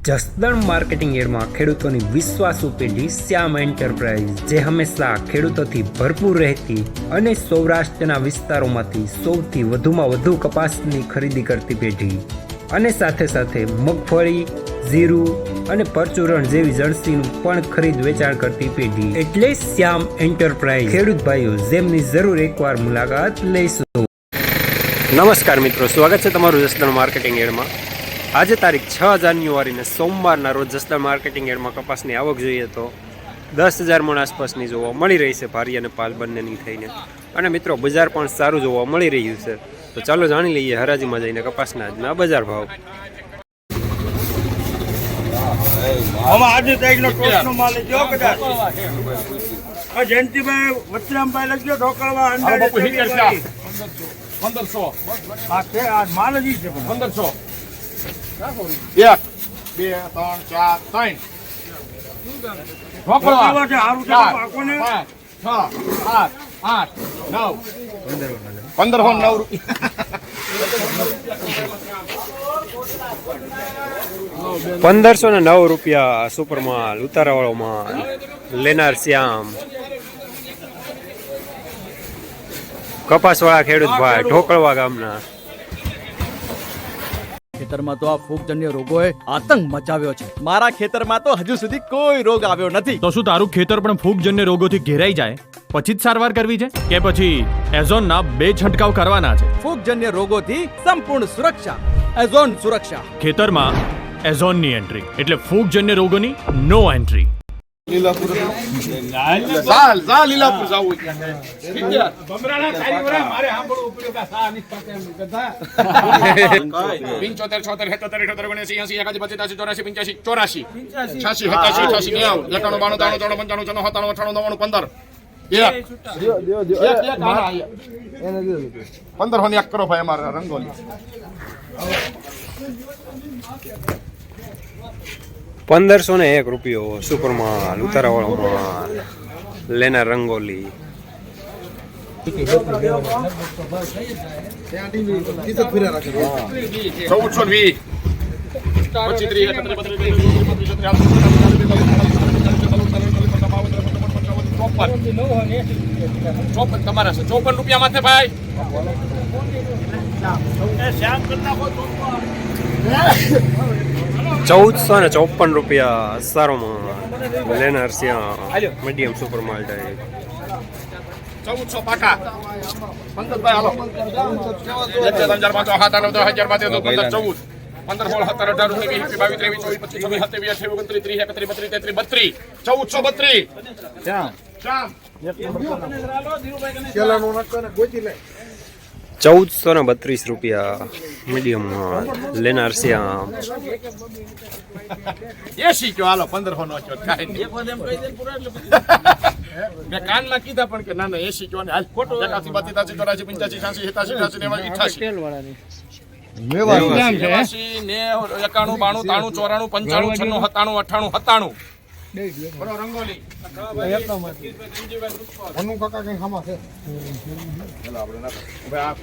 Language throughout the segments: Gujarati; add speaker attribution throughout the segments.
Speaker 1: જસદણ માર્કેટિંગ યાર્ડમાં ખેડૂતોની વિશ્વાસુ પેઢી શ્યામ એન્ટરપ્રાઇઝ, જે હંમેશા ખેડૂતોથી ભરપૂર રહેતી અને સૌરાષ્ટ્રના વિસ્તારોમાંથી સૌથી વધુમાં વધુ કપાસની ખરીદી કરતી પેઢી અને સાથે સાથે મગફળી, જીરું અને પરચુરણ જેવી જણસીનું પણ ખરીદ વેચાણ કરતી પેઢી એટલે શ્યામ એન્ટરપ્રાઇઝ. ખેડૂત ભાઈઓ, જેમની જરૂર એકવાર મુલાકાત લઈશું. નમસ્કાર મિત્રો, સ્વાગત છે તમારું જસદણ માર્કેટિંગ યાર્ડમાં. આજે તારીખ 6 જાન્યુઆરીને સોમવારના રોજ જસદણ માર્કેટિંગ યાર્ડમાં કપાસની આવક જોઈએ તો 10,000 મણ આસપાસની જોવા મળી રહી છે, ભારી અને પાલ બંનેની થઈને. અને મિત્રો, બજાર પણ સારું જોવા મળી રહ્યું છે. તો ચાલો જાણી લઈએ હરાજીમાં જઈને કપાસના આજના બજાર ભાવ.
Speaker 2: આજે તારીખનો ટોચનો માલ લખજો કદાચ. જયંતિભાઈ વત્રામભાઈ લખજો ઢોકળવા
Speaker 3: 1500
Speaker 2: આ માલ જ છે
Speaker 3: 1500 1 2 3 4 5
Speaker 2: ઢોકળવા છે હારું છે આકોને
Speaker 3: 5 6 7 8 9
Speaker 1: ₹1509 રૂપિયા સુપર માલ, ઉતારાવાળો માલ, લેનાર શ્યામ. કપાસવાળા ખેડૂત ભાઈ ઢોકળવા ગામના.
Speaker 4: ખેતરમાં તો આ ફૂગજન્ય રોગોએ આતંક મચાવ્યો છે. મારા ખેતરમાં તો હજુ સુધી કોઈ રોગ આવ્યો નથી.
Speaker 5: તો શું તારું ખેતર પણ ફૂગજન્ય રોગોથી ઘેરાઈ જાય પછી જ સારવાર કરવી છે કે પછી એઝોનના 2 છંટકાવ કરવાના છે?
Speaker 4: ફૂગજન્ય રોગોથી સંપૂર્ણ સુરક્ષા, એઝોન સુરક્ષા.
Speaker 5: ખેતરમાં એઝોનની એન્ટ્રી એટલે ફૂગજન્ય રોગોની નો એન્ટ્રી.
Speaker 3: લીલાપુર જાવું
Speaker 2: બમરાના ચારી વરા મારે સાંભળવું પડ્યું કે સા ની પાસે એમ કથા
Speaker 3: 75 76 77 78 79 80 81 85 84 85 86 87 88 90 91 92 93 95 96 97 98 15 ને 1 કરો ભાઈ અમારા રંગોલી.
Speaker 1: 1501 રૂપિયો સુપર માલ, ઉતારાવાળો માલ, લેનાર રંગોલી.
Speaker 3: ચોપન તમારા છે 54 રૂપિયા માથે ભાઈ.
Speaker 2: શ્યામ કરતા કોઈ
Speaker 1: 1454 રૂપિયા સારો માલ, લેનાર શ્યામ, મીડિયમ સુપર માલ ટાઈપ.
Speaker 3: 1400 પાકા 15 ભાઈ હાલો 15
Speaker 1: 1432 રૂપિયા મીડિયમ માલ, લેનાર શ્યામ.
Speaker 3: 80 કયો હાલો 1500 નો કયો કાઈ નહીં. મેં કાનમાં કીધા પણ કે ના ના 80 કયો ને હાલ ખોટો 81 82 83 84 85 86 87 88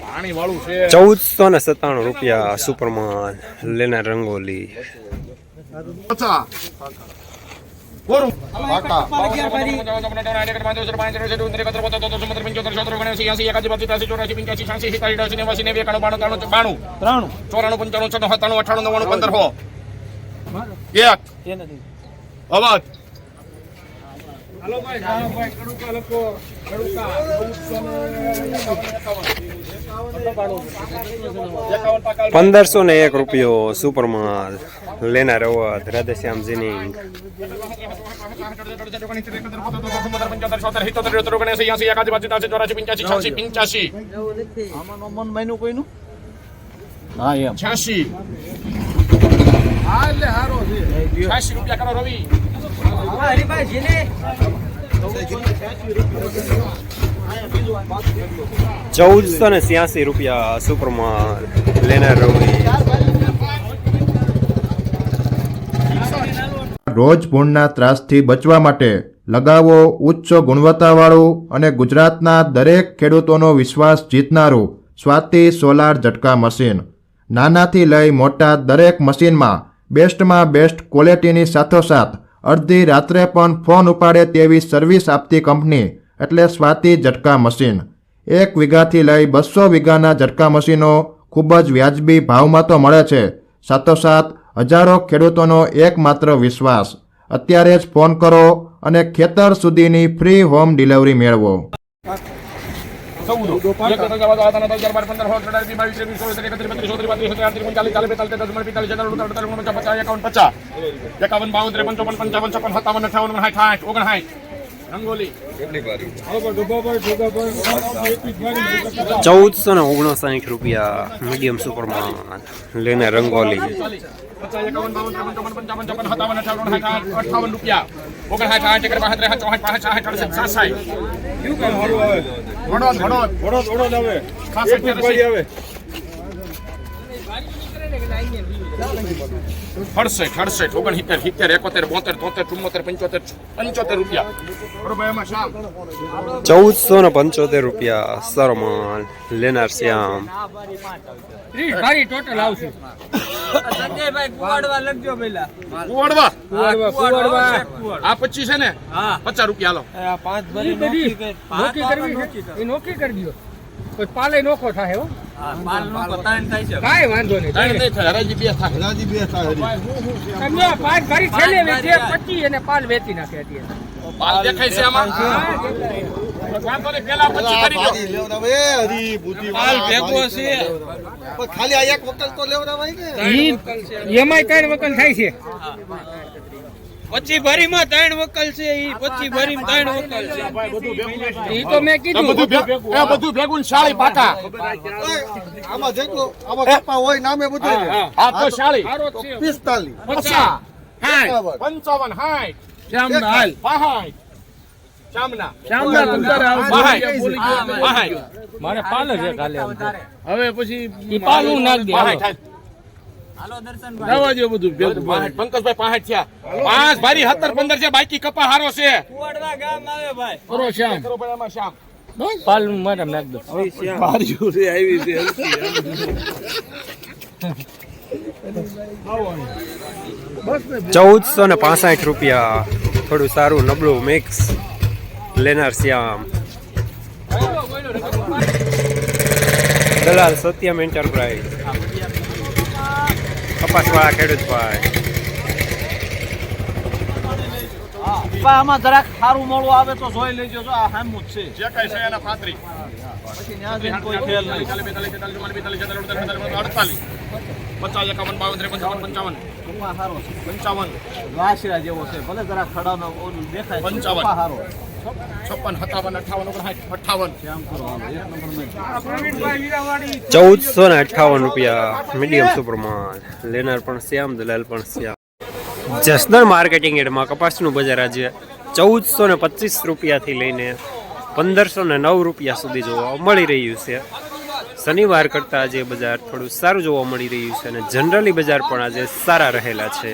Speaker 3: પાણી વાળું છે.
Speaker 1: 1497 રૂપિયા સુપર માલ, લેનાર રંગોલી.
Speaker 2: હાલો ભાઈ કડુકા લખો કડુકા
Speaker 1: 1501 રૂપિયો સુપર માલ, લેનાર અવધ, રાધેશ્યામ જીનિંગ.
Speaker 3: 86 રૂપિયા કરો રવિ.
Speaker 1: 1486 રૂપિયા સુપર માલ, લેનાર રંગોલી.
Speaker 6: રોજ પૂરના ત્રાસથી બચવા માટે લગાવો ઉચ્ચ ગુણવત્તાવાળું અને ગુજરાતના દરેક ખેડૂતોનો વિશ્વાસ જીતનારું સ્વાતિ સોલાર ઝટકા મશીન. નાનાથી લઈ મોટા દરેક મશીનમાં બેસ્ટમાં બેસ્ટ ક્વોલિટીની સાથોસાથ અડધી રાત્રે પણ ફોન ઉપાડે તેવી સર્વિસ આપતી કંપની એટલે સ્વાતિ ઝટકા મશીન. 1 વીઘાથી લઈ 200 વીઘાના ઝટકા મશીનો ખૂબ જ વ્યાજબી ભાવમાં તો મળે છે. સાથોસાથ હજારો ખેડૂતોનો એકમાત્ર વિશ્વાસ. અત્યારે જ ફોન કરો અને ખેતર સુધીની ફ્રી હોમ ડિલિવરી મેળવો.
Speaker 1: 1459 રૂપિયા મીડિયમ સુપરમાં લેને રંગોલી. 1475 રૂપિયા સરમાન લેનાર શ્યામ.
Speaker 2: ટોટલ આવશે સંજયભાઈ કુવાડવા લખજો પેલા
Speaker 3: કુવાડવા આ 25 છે ને 50 રૂપિયા હાલો.
Speaker 2: 5 ભરી નોકી કરવી એ નોકી કરી દો પછી પાલે નોખો થાય હો. પાલ નોખો તાણ થાય છે કાઈ વાંધો નહીં.
Speaker 3: તાણ નહીં થાય, હરાજી બે થાય.
Speaker 2: તમે 5 ભરી છેલ્લે વેચે 25 અને પાલ વેચી નાખે અત્યારે.
Speaker 3: પાલ દેખાય છે આમાં. વાંધો નહીં, પેલા 25 કરી દો.
Speaker 2: પાલ ભેગો છે
Speaker 7: ખાલી આ એક વકલ તો લેવડાવાય ને.
Speaker 2: એમાંય 3 વકલ થાય છે.
Speaker 7: 25 ભરીમાં 3 વકલ છે. ઈ 25 ભરીમાં 3 વકલ છે.
Speaker 2: ઈ તો મેં કીધું
Speaker 3: બધું ભેગું શાળી પાકા.
Speaker 7: આમાં જેટલું આમાં કપા હોય નામે બધું
Speaker 3: આ તો શાળી
Speaker 7: 45
Speaker 3: 50 55 60
Speaker 2: શ્યામના હાલ
Speaker 3: 62 શામના
Speaker 2: મારે પાલ જ કાલે હવે પછી ઈ પાલું નાખ દે હાલો દર્શન દવા દે બધું
Speaker 3: પંકજભાઈ 65 થયા. 5 ભારી 17 15 છે, બાકી કપા હારો છે.
Speaker 2: કુવાડવા ગામ આવે ભાઈ
Speaker 3: કરો શ્યામ, કરો ભાઈ આમાં શ્યામ.
Speaker 2: પાલ મારે નાખ દો ભાર્યું રે આવી છે
Speaker 1: 1465 રૂપિયા થોડું સારું નબળું મિક્સ લેનાર શ્યામ. દલાલ સત્યમ એન્ટરપ્રાઇઝ કપાસવાળા ખેડૂતભાઈ.
Speaker 7: આમાં જરાક સારું મોડું આવે તો જોઈ લેજો. જો આ હામું જ છે
Speaker 3: જે કઈ છે એના 35
Speaker 7: પછી ન્યા જઈને કોઈ ખેલ નહીં.
Speaker 3: 50 51 52 53 55
Speaker 7: કપા સારો છે
Speaker 3: 55
Speaker 7: વાસરા જેવો છે. ભલે જરાક ખડાનો ઓલું દેખાય છે.
Speaker 3: 55.
Speaker 7: કપા સારો
Speaker 3: 56 57 58 58
Speaker 7: આમ કરો હાલો. એક નંબર મેં
Speaker 1: 1458 રૂપિયા મીડિયમ સુપરમાં લેનાર પણ શ્યામ દલાલ પણ શ્યામ. જસદણ માર્કેટિંગ યાર્ડમાં કપાસનું બજાર આજે 1425 રૂપિયાથી લઈને 1509 રૂપિયા સુધી જોવા મળી રહ્યું છે. શનિવાર કરતાં આજે બજાર થોડું સારું જોવા મળી રહ્યું છે અને જનરલી બજાર પણ આજે સારા રહેલા છે.